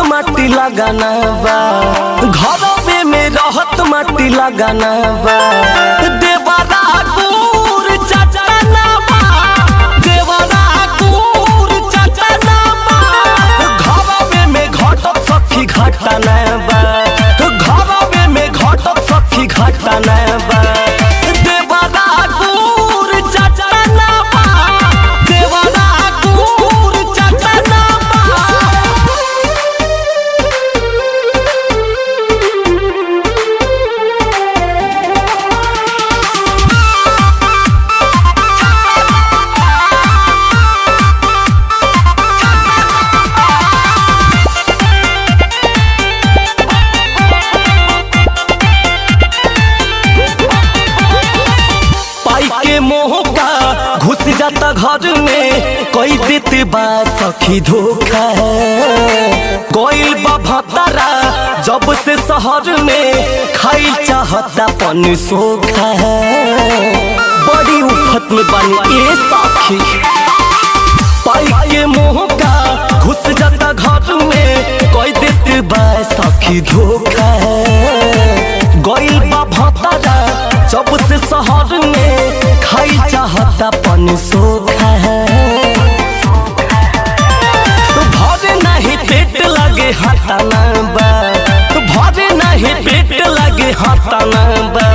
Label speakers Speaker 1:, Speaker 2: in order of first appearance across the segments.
Speaker 1: माटी लगाना बा घरवे में रहत माटी लगाना बा देवरा गुर चचना बा देवरा गुर चचना बा घरवे में घटत सखी घटना बा घरवे में घटत सखी घटना बा देवरा गुर चचना बा देवरा गुर चचना घुस जाता घर में कोई देते बा सखी धोखा कोई बा भतरा जब से शहर में खाई चाहता पन सोखा बड़ी उफत में बनी ए सखी पाई के मोह का घुस जाता घर में कोई देते बा सखी धोखा कोई बा भतरा जब से शहर में खाई चाहता पन सोखा भरे नहीं पेट लगे हटाना बा भरे नहीं पेट लगे हटाना बा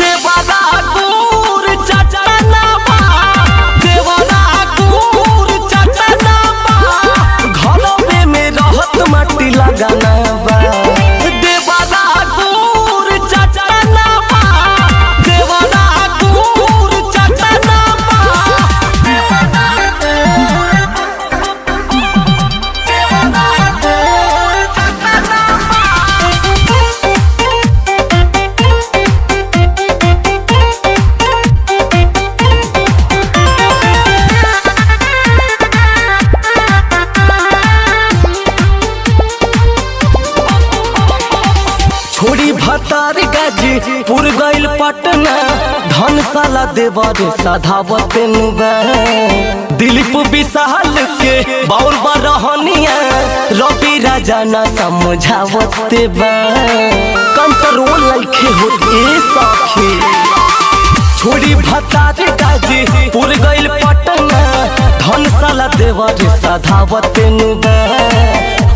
Speaker 1: देवरा गुर चचना बा देवरा गुर चचना बा घरवे में रहत माटी लगाना बा देवरा गुर चचना बा देवरा गुर चचना छोड़ी भतार गाजी पुर गइल पटना धनशाला देवर सधावत दिलीप विशाल के बाउल बरहनिया रवि राजा न समझावत बा कंट्रोल लइखे होते सखी छोड़ी भतार गाजी पुर गइल पटना धनशाला देवर सधावत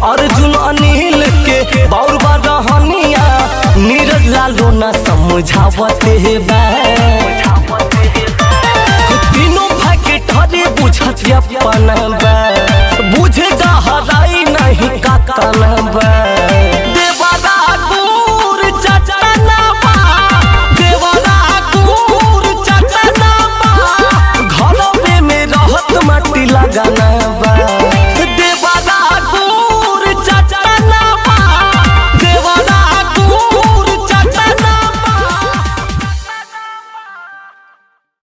Speaker 1: अर्जुन अनिल के बाउल बरहनिया नीरज लालो न समझावत बा तीनों भाई के ठरे बुझत अपना बा